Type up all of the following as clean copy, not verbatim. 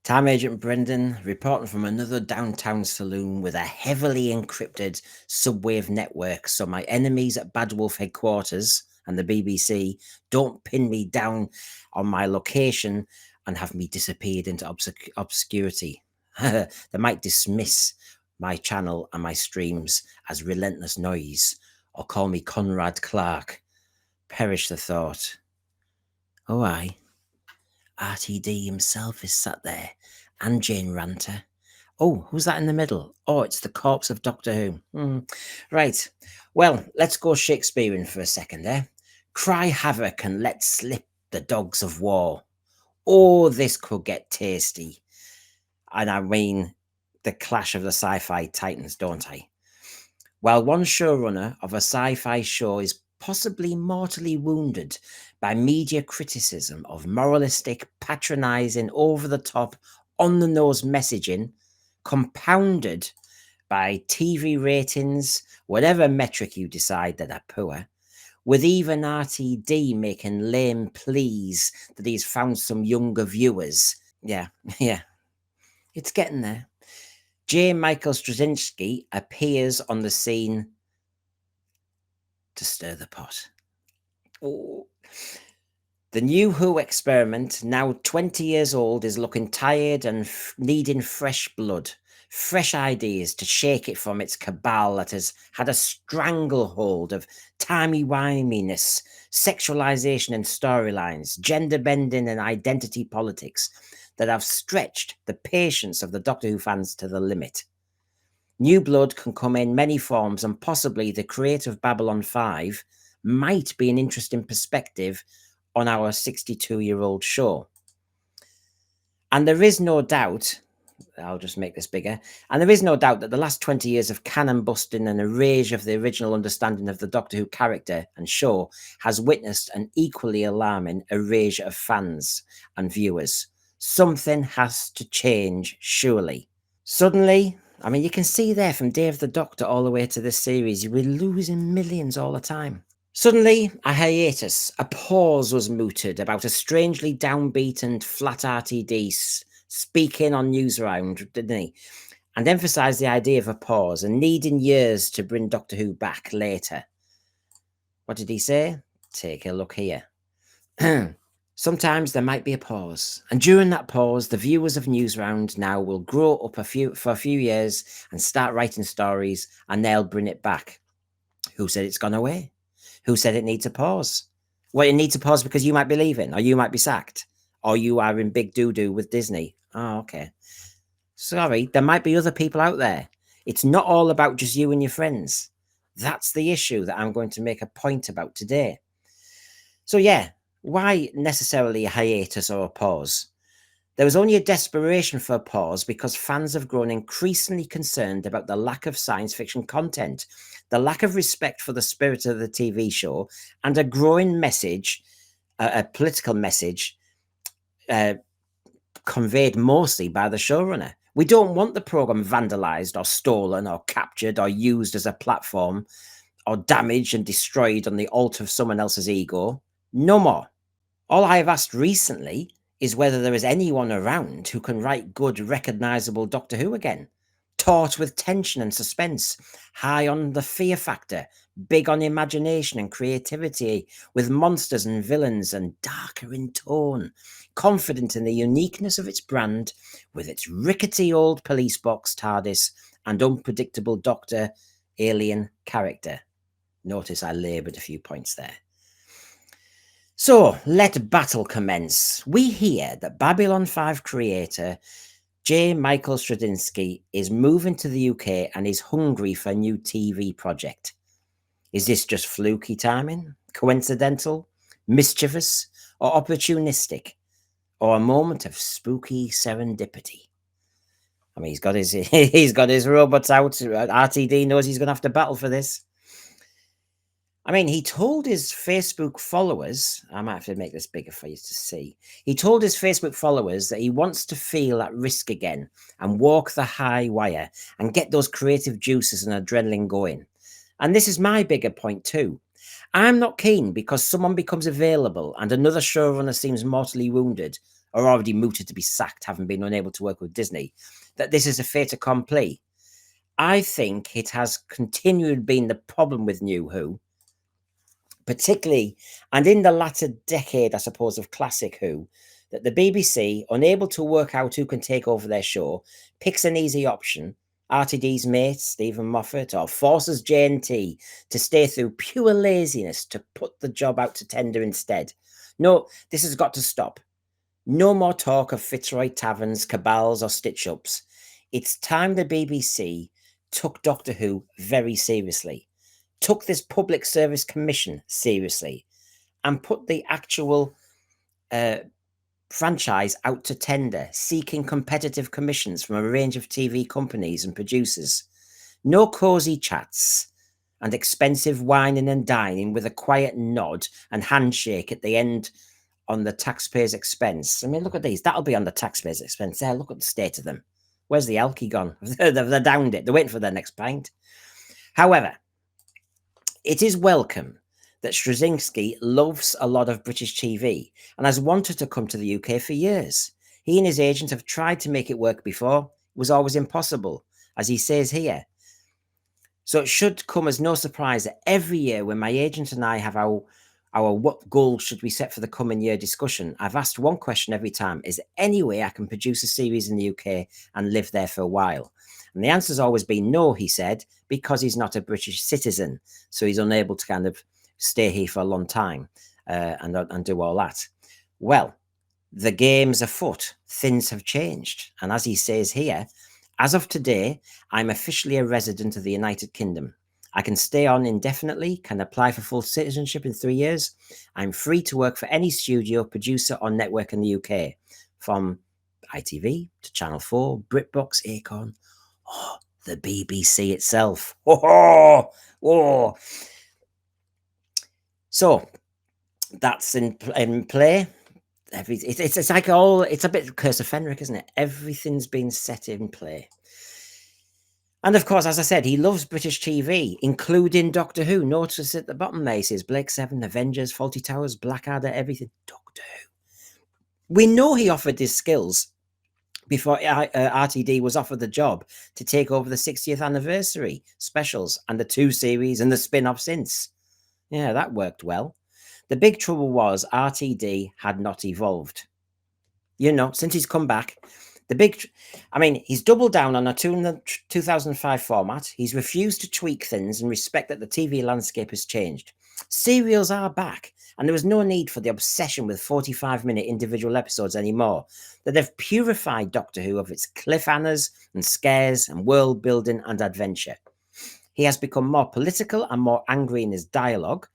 Time Agent Brendan reporting from another downtown saloon with a heavily encrypted subwave network so my enemies at Bad Wolf headquarters and the BBC don't pin me down on my location and have me disappeared into obscurity. They might dismiss my channel and my streams as relentless noise or call me Conrad Clark. Perish the thought. Oh, aye. RTD himself is sat there, and Jane Ranter. Oh, who's that in the middle? Oh, it's the corpse of Doctor Who. Right. Well, let's go Shakespearean for a second, eh? Cry havoc and let slip the dogs of war. Oh, this could get tasty. And I mean the clash of the sci-fi titans, don't I? While one showrunner of a sci-fi show is possibly mortally wounded by media criticism of moralistic, patronizing, over-the-top, on-the-nose messaging, compounded by TV ratings, whatever metric you decide that are poor, with even RTD making lame pleas that he's found some younger viewers. Yeah, yeah, it's getting there. J. Michael Straczynski appears on the scene to stir the pot. Oh. The new Who experiment, now 20 years old, is looking tired and needing fresh blood, fresh ideas to shake it from its cabal that has had a stranglehold of timey-wiminess, sexualization and storylines, gender bending and identity politics that have stretched the patience of the Doctor Who fans to the limit. New blood can come in many forms, and possibly the creator of Babylon 5 might be an interesting perspective on our 62-year-old show. And there is no doubt, I'll just make this bigger, and there is no doubt that the last 20 years of canon busting and erasure of the original understanding of the Doctor Who character and show has witnessed an equally alarming erasure of fans and viewers. Something has to change, surely. Suddenly, I mean, you can see there from Day of the Doctor all the way to this series, we're losing millions all the time. Suddenly, a hiatus, a pause was mooted about a strangely downbeat and flat RTD speaking on Newsround, didn't he? And emphasised the idea of a pause and needing years to bring Doctor Who back later. What did he say? Take a look here. Sometimes there might be a pause, and during that pause, the viewers of Newsround now will grow up for a few years and start writing stories, and they'll bring it back. Who said it's gone away? Who said it needs a pause? Well, it needs a pause because you might be leaving, or you might be sacked, or you are in big doo-doo with Disney. Oh, okay. Sorry, there might be other people out there. It's not all about just you and your friends. That's the issue that I'm going to make a point about today. So yeah, why necessarily a hiatus or a pause? There was only a desperation for a pause because fans have grown increasingly concerned about the lack of science fiction content, the lack of respect for the spirit of the TV show, and a growing message, a political message, conveyed mostly by the showrunner. We don't want the program vandalized or stolen or captured or used as a platform or damaged and destroyed on the altar of someone else's ego. No more. All I have asked recently is whether there is anyone around who can write good, recognisable Doctor Who again. Taut with tension and suspense, high on the fear factor, big on imagination and creativity, with monsters and villains and darker in tone, confident in the uniqueness of its brand, with its rickety old police box TARDIS and unpredictable Doctor alien character. Notice I laboured a few points there. So, let battle commence. We hear that Babylon 5 creator J. Michael Straczynski is moving to the UK and is hungry for a new TV project. Is this just fluky timing, coincidental, mischievous, or opportunistic, or a moment of spooky serendipity? I mean, he's got his robots out. RTD knows he's going to have to battle for this. I mean, he told his Facebook followers, I might have to make this bigger for you to see. He told his Facebook followers that he wants to feel at risk again and walk the high wire and get those creative juices and adrenaline going. And this is my bigger point too. I'm not keen because someone becomes available and another showrunner seems mortally wounded. or already mooted to be sacked, having been unable to work with Disney, that this is a fait accompli. I think it has continually been the problem with New Who, particularly, and in the latter decade, I suppose, of classic Who, that the BBC, unable to work out who can take over their show, picks an easy option, RTD's mate, Stephen Moffat, or forces JNT to stay through pure laziness to put the job out to tender instead. No, this has got to stop. No more talk of Fitzroy taverns, cabals, or stitch-ups. It's time the BBC took Doctor Who very seriously, took this public service commission seriously, and put the actual franchise out to tender, seeking competitive commissions from a range of TV companies and producers. No cosy chats and expensive wining and dining with a quiet nod and handshake at the end on the taxpayer's expense. I mean, look at these. That'll be on the taxpayer's expense. There, look at the state of them. Where's the alky gone? They've downed it. They're waiting for their next pint. However, it is welcome that Straczynski loves a lot of British TV and has wanted to come to the UK for years. He and his agent have tried to make it work before. It was always impossible, as he says here. So it should come as no surprise that every year when my agent and I have our what goals should we set for the coming year discussion, I've asked one question every time: is there any way I can produce a series in the UK and live there for a while? And the answer's always been no, he said, because he's not a British citizen, so he's unable to kind of stay here for a long time and do all that. Well, the game's afoot. Things have changed. And as he says here, as of today, I'm officially a resident of the United Kingdom. I can stay on indefinitely, can apply for full citizenship in 3 years. I'm free to work for any studio, producer, or network in the UK, from ITV to Channel 4, BritBox, Acorn, or the BBC itself. Oh. So that's in play. It's like it's a bit Curse of Fenric, isn't it? Everything's been set in play. And of course, as I said, he loves British TV, including Doctor Who. Notice at the bottom there, he says Blake 7, Avengers, Faulty Towers, Blackadder, everything. Doctor Who. We know he offered his skills before RTD was offered the job to take over the 60th anniversary specials and the 2 series and the spin-off since. Yeah, that worked well. The big trouble was RTD had not evolved. You know, since he's come back, he's doubled down on a 2005 format. He's refused to tweak things and respect that the TV landscape has changed. Serials are back, and there was no need for the obsession with 45-minute individual episodes anymore. That they've purified Doctor Who of its cliffhangers and scares and world building and adventure. He has become more political and more angry in his dialogue,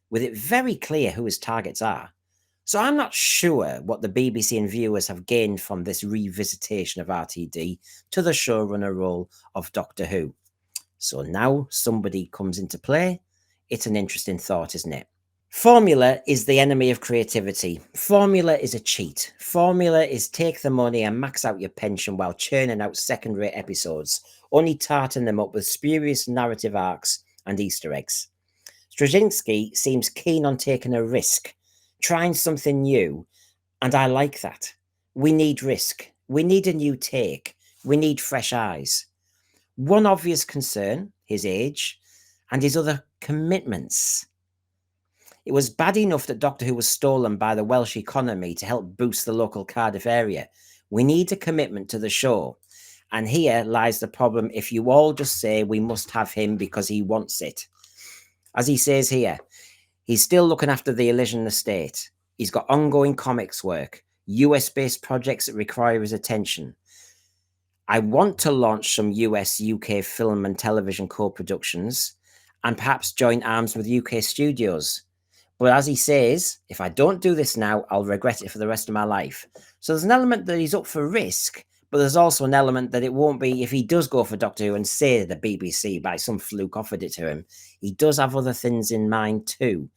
with it very clear who his targets are. So I'm not sure what the BBC and viewers have gained from this revisitation of RTD to the showrunner role of Doctor Who. So now somebody comes into play. It's an interesting thought, isn't it? Formula is the enemy of creativity. Formula is a cheat. Formula is take the money and max out your pension while churning out second-rate episodes, only tarting them up with spurious narrative arcs and Easter eggs. Straczynski seems keen on taking a risk, trying something new, and I like that. We need risk. We need a new take. We need fresh eyes. One obvious concern, his age, and his other commitments. It was bad enough that Doctor Who was stolen by the Welsh economy to help boost the local Cardiff area. We need a commitment to the show. And here lies the problem if you all just say we must have him because he wants it. As he says here, he's still looking after the Elysian estate. He's got ongoing comics work, US-based projects that require his attention. I want to launch some US-UK film and television co-productions and perhaps join arms with UK studios. But as he says, if I don't do this now, I'll regret it for the rest of my life. So there's an element that he's up for risk, but there's also an element that it won't be if he does go for Doctor Who and say the BBC by some fluke offered it to him. He does have other things in mind too.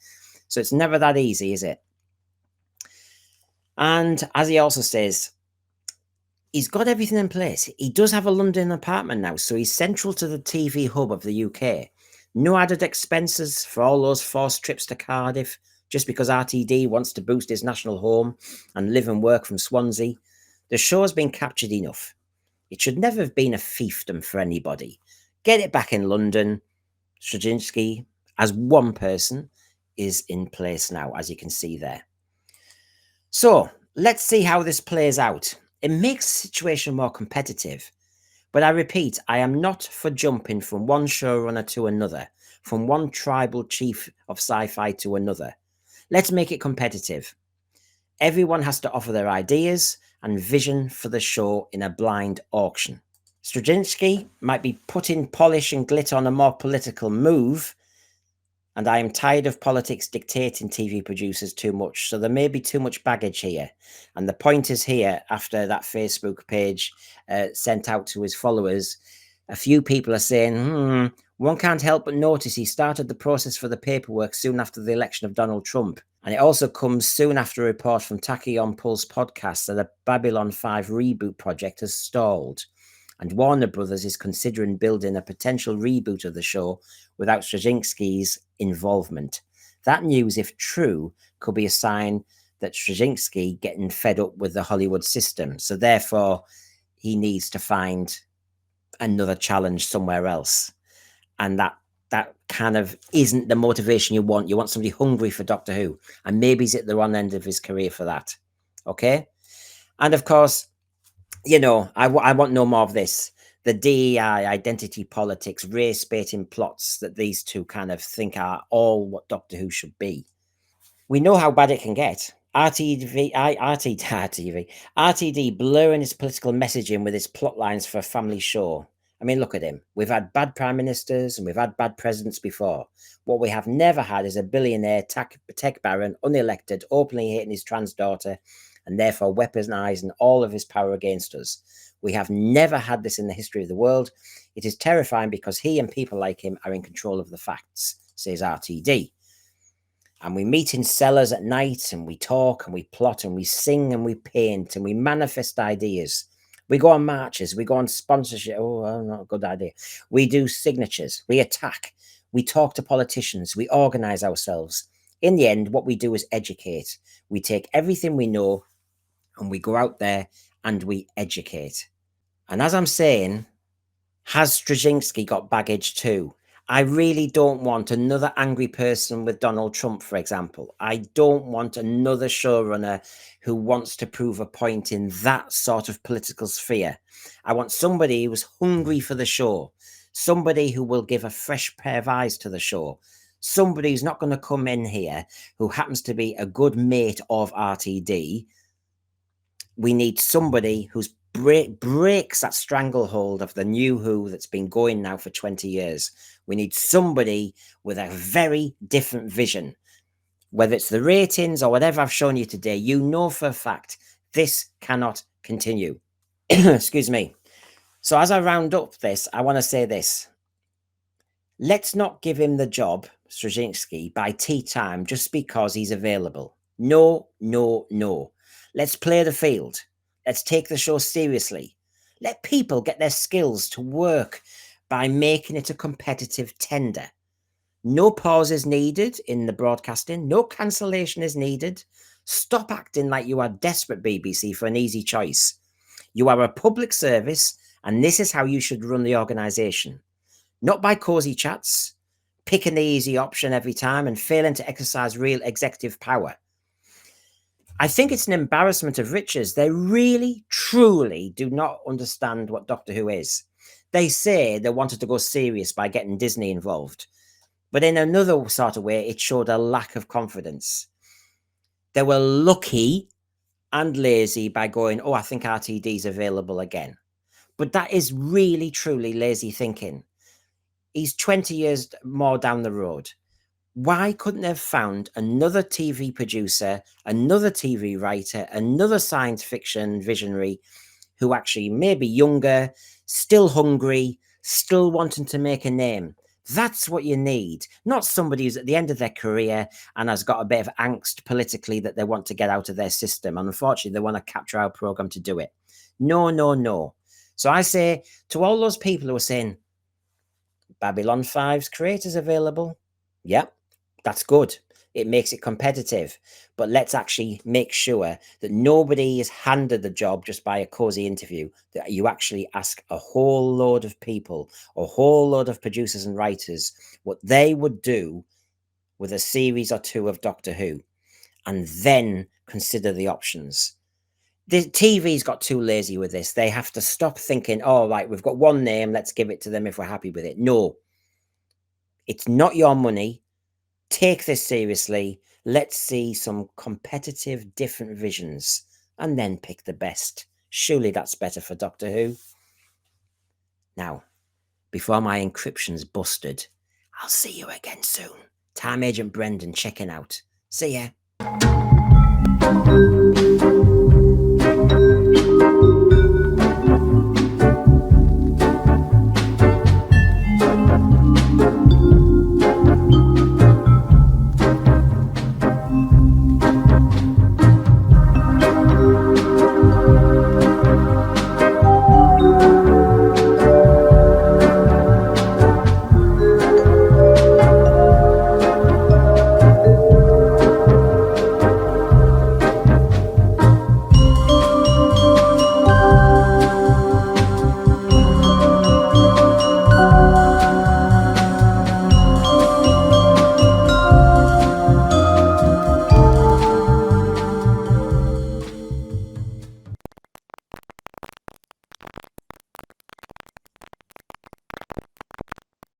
So it's never that easy, is it? And as he also says, he's got everything in place. He does have a London apartment now, so he's central to the TV hub of the UK. No added expenses for all those forced trips to Cardiff, Just because RTD wants to boost his national home and live and work from Swansea, the show's been captured enough. It should never have been a fiefdom for anybody. Get it back in London. Straczynski, as one person, is in place now, as you can see there. So let's see how this plays out. It makes the situation more competitive. But I repeat, I am not for jumping from one showrunner to another, from one tribal chief of sci-fi to another. Let's make it competitive. Everyone has to offer their ideas and vision for the show in a blind auction. Straczynski might be putting polish and glitter on a more political move, and I am tired of politics dictating TV producers too much, so there may be too much baggage here. And the point is here, after that Facebook page sent out to his followers, a few people are saying, one can't help but notice he started the process for the paperwork soon after the election of Donald Trump. And it also comes soon after a report from Tachyon Pulse podcast that a Babylon 5 reboot project has stalled. And Warner Brothers is considering building a potential reboot of the show without Straczynski's involvement. That news, if true, could be a sign that Straczynski getting fed up with the Hollywood system. So therefore, he needs to find another challenge somewhere else. And that kind of isn't the motivation you want. You want somebody hungry for Doctor Who. And maybe he's at the wrong end of his career for that. Okay? And of course, you know, I want no more of this. The DEI, identity politics, race-baiting plots that these two kind of think are all what Doctor Who should be. We know how bad it can get. RTD blurring his political messaging with his plot lines for a family show. I mean, look at him. We've had bad prime ministers and we've had bad presidents before. What we have never had is a billionaire tech baron, unelected, openly hating his trans daughter, and therefore weaponizing all of his power against us. We have never had this in the history of the world. It is terrifying because he and people like him are in control of the facts, says RTD. And we meet in cellars at night and we talk and we plot and we sing and we paint and we manifest ideas. We go on marches, we go on sponsorship. Oh, not a good idea. We do signatures, we attack, we talk to politicians, we organize ourselves. In the end, what we do is educate. We take everything we know and we go out there and we educate. And as I'm saying, has Straczynski got baggage too? I really don't want another angry person with Donald Trump, for example. I don't want another showrunner who wants to prove a point in that sort of political sphere. I want somebody who's hungry for the show, somebody who will give a fresh pair of eyes to the show, somebody who's not going to come in here who happens to be a good mate of RTD. We need somebody who's breaks that stranglehold of the new Who that's been going now for 20 years. We need somebody with a very different vision. Whether it's the ratings or whatever I've shown you today, you know for a fact this cannot continue. Excuse me. So as I round up this, I want to say this. Let's not give him the job, Straczynski, by tea time just because he's available. No, no, no. Let's play the field. Let's take the show seriously. Let people get their skills to work by making it a competitive tender. No pause is needed in the broadcasting. No cancellation is needed. Stop acting like you are desperate, BBC, for an easy choice. You are a public service, and this is how you should run the organisation. Not by cosy chats, picking the easy option every time and failing to exercise real executive power. I think it's an embarrassment of riches. They really, truly do not understand what Doctor Who is. They say they wanted to go serious by getting Disney involved. But in another sort of way, it showed a lack of confidence. They were lucky and lazy by going, oh, I think RTD's available again. But that is really, truly lazy thinking. He's 20 years more down the road. Why couldn't they have found another TV producer, another TV writer, another science fiction visionary who actually may be younger, still hungry, still wanting to make a name? That's what you need, not somebody who's at the end of their career and has got a bit of angst politically that they want to get out of their system. And unfortunately, they want to capture our program to do it. No, no, no. So I say to all those people who are saying, Babylon 5's creators available. Yep. That's good. it makes it competitive. But let's actually make sure that nobody is handed the job just by a cozy interview, that you actually ask a whole load of people, a whole load of producers and writers, what they would do with a series or two of Doctor Who, and then consider the options. The TV's got too lazy with this. They have to stop thinking, oh, right, we've got one name, let's give it to them if we're happy with it. No, it's not your money. Take this seriously. Let's see some competitive, different visions, and then pick the best. Surely that's better for Doctor Who. Now, before my encryption's busted, I'll see you again soon. Time Agent Brendan checking out. See ya.